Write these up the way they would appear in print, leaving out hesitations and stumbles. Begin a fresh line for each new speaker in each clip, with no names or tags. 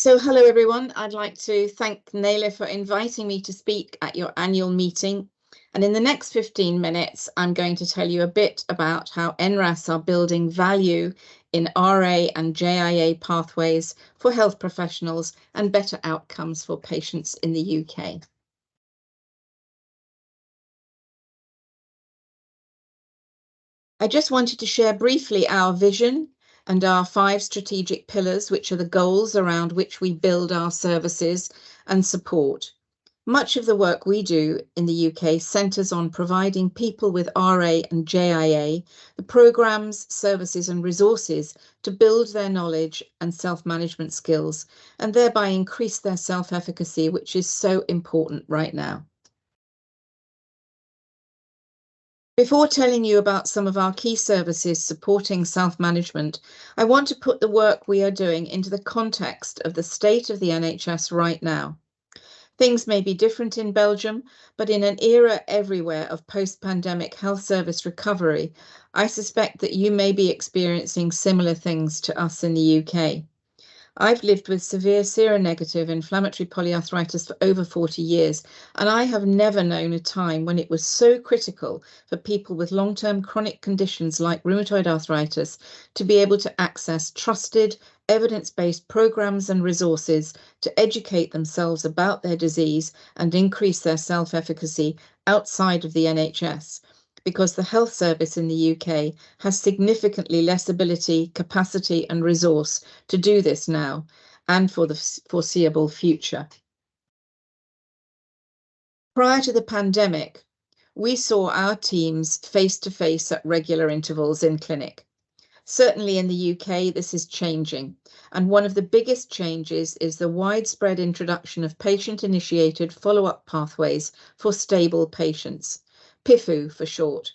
So hello everyone, I'd like to thank Naila for inviting me to speak at your annual meeting. And in the next 15 minutes, I'm going to tell you a bit about how NRAS are building value in RA and JIA pathways for health professionals and better outcomes for patients in the UK. I just wanted to share briefly our vision and our 5 strategic pillars, which are the goals around which we build our services and support. Much of the work we do in the UK centres on providing people with RA and JIA the programmes, services and resources to build their knowledge and self-management skills and thereby increase their self-efficacy, which is so important right now. Before telling you about some of our key services supporting self-management, I want to put the work we are doing into the context of the state of the NHS right now. Things may be different in Belgium, but in an era everywhere of post-pandemic health service recovery, I suspect that you may be experiencing similar things to us in the UK. I've lived with severe seronegative inflammatory polyarthritis for over 40 years, and I have never known a time when it was so critical for people with long-term chronic conditions like rheumatoid arthritis to be able to access trusted, evidence-based programs and resources to educate themselves about their disease and increase their self-efficacy outside of the NHS, because the health service in the UK has significantly less ability, capacity and resource to do this now and for the foreseeable future. Prior to the pandemic, we saw our teams face-to-face at regular intervals in clinic. Certainly in the UK, this is changing, and one of the biggest changes is the widespread introduction of patient-initiated follow-up pathways for stable patients, PIFU for short.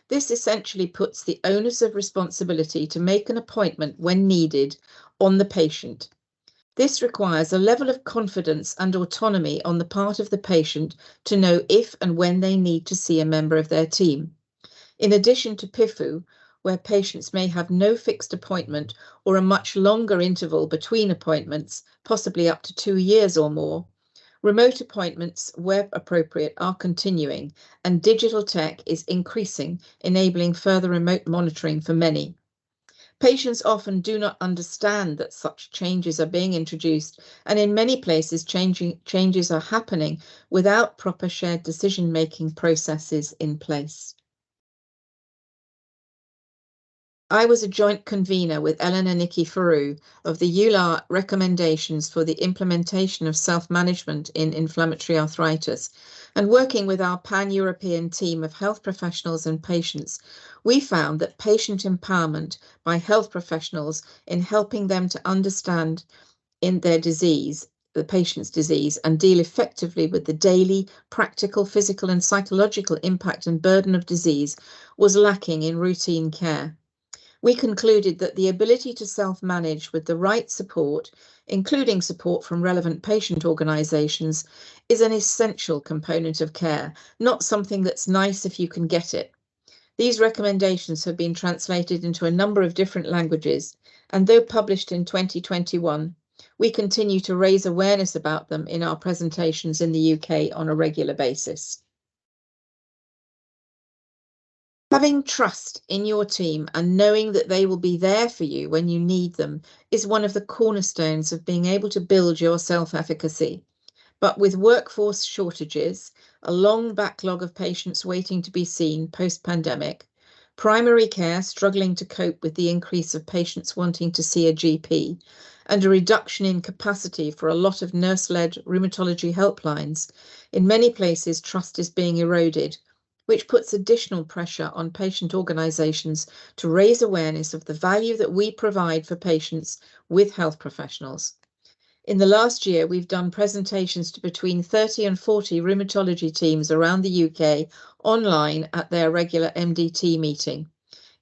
This essentially puts the onus of responsibility to make an appointment when needed on the patient. This requires a level of confidence and autonomy on the part of the patient to know if and when they need to see a member of their team. In addition to PIFU, where patients may have no fixed appointment or a much longer interval between appointments, possibly up to 2 years or more, remote appointments, where appropriate, are continuing, and digital tech is increasing, enabling further remote monitoring for many. Patients often do not understand that such changes are being introduced, and in many places changes are happening without proper shared decision-making processes in place. I was a joint convener with Ellen and Nikki Faroux of the EULAR recommendations for the implementation of self-management in inflammatory arthritis, and working with our pan-European team of health professionals and patients, we found that patient empowerment by health professionals in helping them to understand in their disease, the patient's disease, and deal effectively with the daily, practical, physical and psychological impact and burden of disease was lacking in routine care. We concluded that the ability to self-manage with the right support, including support from relevant patient organisations, is an essential component of care, not something that's nice if you can get it. These recommendations have been translated into a number of different languages, and though published in 2021, we continue to raise awareness about them in our presentations in the UK on a regular basis. Having trust in your team and knowing that they will be there for you when you need them is one of the cornerstones of being able to build your self-efficacy. But with workforce shortages, a long backlog of patients waiting to be seen post-pandemic, primary care struggling to cope with the increase of patients wanting to see a GP, and a reduction in capacity for a lot of nurse-led rheumatology helplines, in many places trust is being eroded, which puts additional pressure on patient organisations to raise awareness of the value that we provide for patients with health professionals. In the last year, we've done presentations to between 30 and 40 rheumatology teams around the UK online at their regular MDT meeting.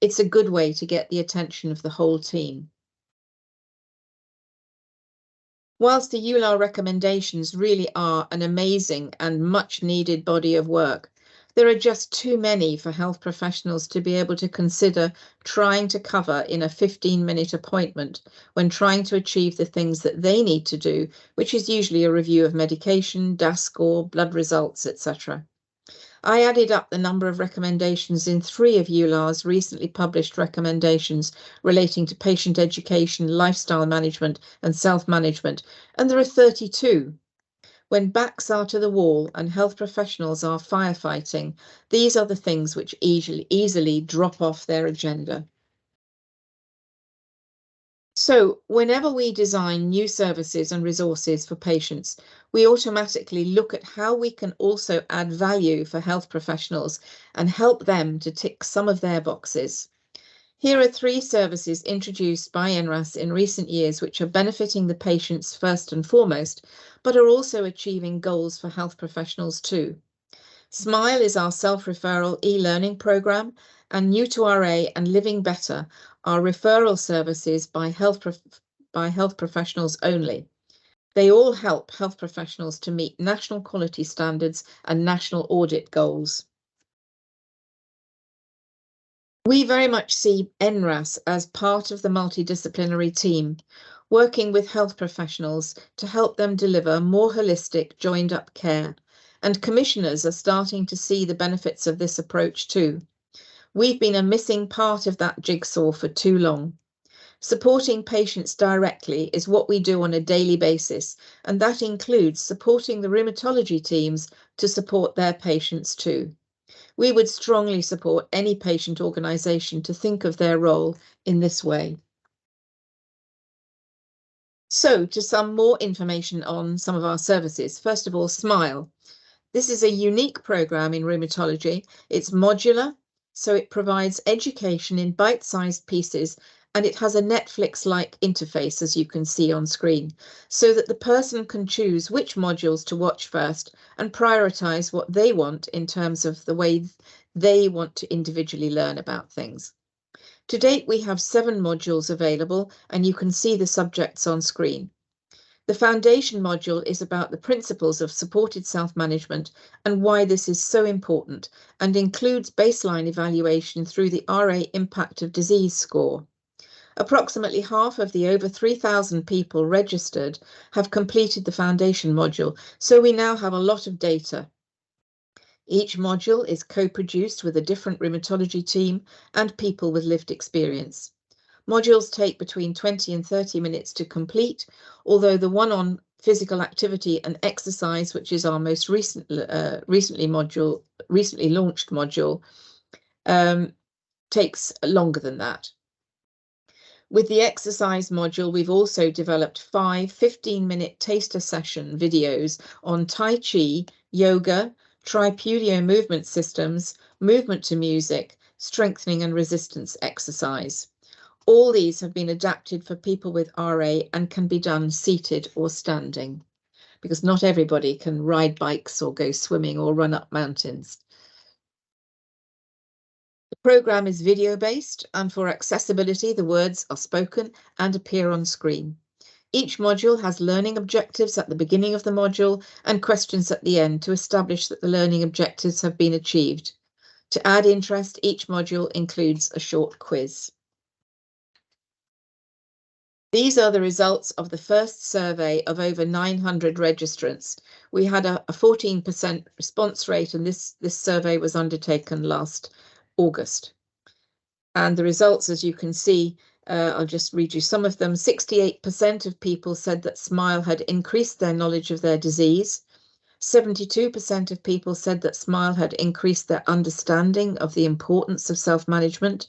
It's a good way to get the attention of the whole team. Whilst the EULAR recommendations really are an amazing and much needed body of work, There are just too many for health professionals to be able to consider trying to cover in a 15-minute appointment when trying to achieve the things that they need to do, which is usually a review of medication, DAS score, blood results, etc. I added up the number of recommendations in 3 of EULAR's recently published recommendations relating to patient education, lifestyle management, and self-management, and there are 32. When backs are to the wall and health professionals are firefighting, these are the things which easily drop off their agenda. So whenever we design new services and resources for patients, we automatically look at how we can also add value for health professionals and help them to tick some of their boxes. Here are 3 services introduced by NRAS in recent years which are benefiting the patients first and foremost, but are also achieving goals for health professionals too. SMILE is our self-referral e-learning program, and New to RA and Living Better are referral services by health professionals only. They all help health professionals to meet national quality standards and national audit goals. We very much see NRAS as part of the multidisciplinary team, working with health professionals to help them deliver more holistic, joined-up care. And commissioners are starting to see the benefits of this approach too. We've been a missing part of that jigsaw for too long. Supporting patients directly is what we do on a daily basis, and that includes supporting the rheumatology teams to support their patients too. We would strongly support any patient organisation to think of their role in this way. So, to some more information on some of our services, first of all, SMILE. This is a unique program in rheumatology. It's modular, so it provides education in bite-sized pieces, and it has a Netflix-like interface, as you can see on screen, so that the person can choose which modules to watch first and prioritize what they want in terms of the way they want to individually learn about things. To date, we have 7 modules available, and you can see the subjects on screen. The foundation module is about the principles of supported self-management and why this is so important, and includes baseline evaluation through the RA Impact of Disease score. Approximately half of the over 3,000 people registered have completed the foundation module, so we now have a lot of data. Each module is co-produced with a different rheumatology team and people with lived experience. Modules take between 20 and 30 minutes to complete, although the one on physical activity and exercise, which is our most recently launched module, takes longer than that. With the exercise module, we've also developed 5 15-minute taster session videos on Tai Chi, yoga, tripudio movement systems, movement to music, strengthening and resistance exercise. All these have been adapted for people with RA and can be done seated or standing, because not everybody can ride bikes or go swimming or run up mountains. The program is video-based, and for accessibility, the words are spoken and appear on screen. Each module has learning objectives at the beginning of the module and questions at the end to establish that the learning objectives have been achieved. To add interest, each module includes a short quiz. These are the results of the first survey of over 900 registrants. We had a 14% response rate, and this survey was undertaken last August. And the results, as you can see, I'll just read you some of them. 68% of people said that SMILE had increased their knowledge of their disease. 72% of people said that SMILE had increased their understanding of the importance of self-management.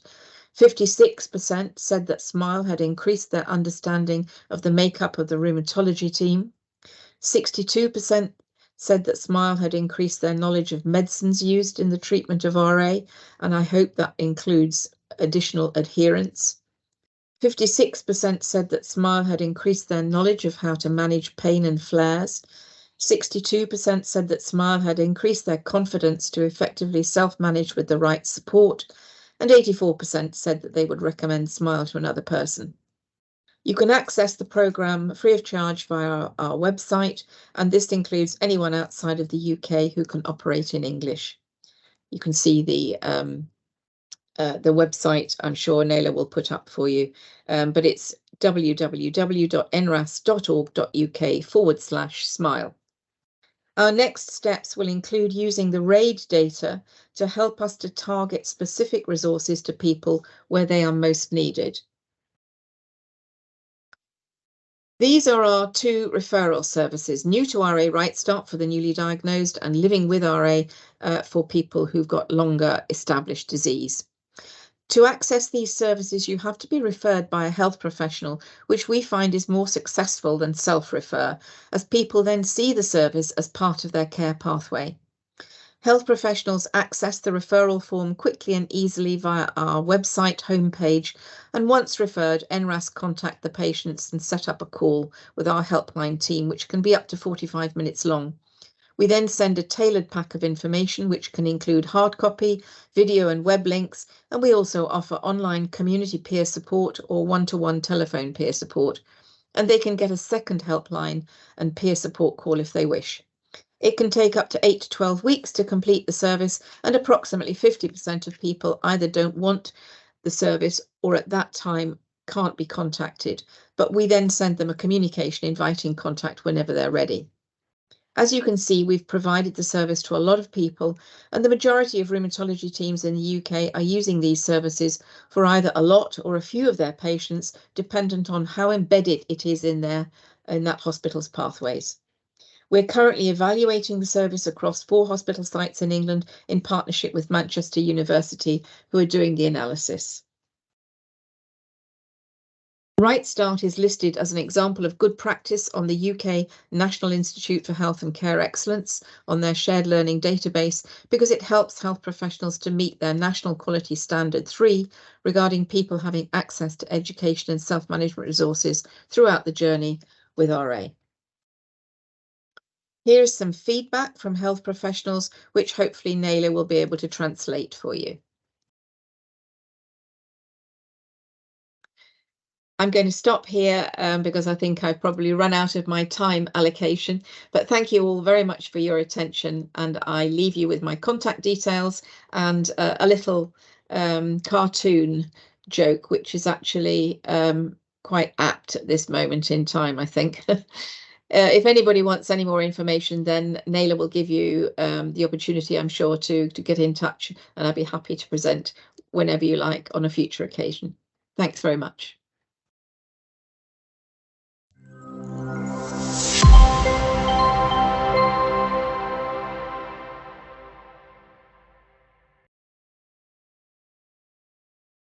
56% said that SMILE had increased their understanding of the makeup of the rheumatology team. 62% said that SMILE had increased their knowledge of medicines used in the treatment of RA, and I hope that includes additional adherence. 56% said that SMILE had increased their knowledge of how to manage pain and flares. 62% said that SMILE had increased their confidence to effectively self-manage with the right support, and 84% said that they would recommend SMILE to another person. You can access the program free of charge via our website, and this includes anyone outside of the UK who can operate in English. You can see the website, I'm sure Naila will put up for you, but it's www.nras.org.uk/smile. Our next steps will include using the RAID data to help us to target specific resources to people where they are most needed. These are our two referral services, New to RA Right Start for the newly diagnosed and Living with RA for people who've got longer established disease. To access these services, you have to be referred by a health professional, which we find is more successful than self-refer, as people then see the service as part of their care pathway. Health professionals access the referral form quickly and easily via our website homepage, and once referred, NRAS contact the patients and set up a call with our helpline team, which can be up to 45 minutes long. We then send a tailored pack of information, which can include hard copy, video and web links, and we also offer online community peer support or one-to-one telephone peer support, and they can get a second helpline and peer support call if they wish. It can take up to 8 to 12 weeks to complete the service, and approximately 50% of people either don't want the service or at that time can't be contacted, but we then send them a communication inviting contact whenever they're ready. As you can see, we've provided the service to a lot of people, and the majority of rheumatology teams in the UK are using these services for either a lot or a few of their patients, dependent on how embedded it is in that hospital's pathways. We're currently evaluating the service across 4 hospital sites in England in partnership with Manchester University, who are doing the analysis. Right Start is listed as an example of good practice on the UK National Institute for Health and Care Excellence on their shared learning database, because it helps health professionals to meet their National Quality Standard 3 regarding people having access to education and self-management resources throughout the journey with RA. Here's some feedback from health professionals, which hopefully Naila will be able to translate for you. I'm going to stop here because I think I've probably run out of my time allocation, but thank you all very much for your attention, and I leave you with my contact details and a little cartoon joke, which is actually quite apt at this moment in time, I think. If anybody wants any more information, then Naila will give you the opportunity, I'm sure, to get in touch, and I'd be happy to present whenever you like on a future occasion. Thanks very much.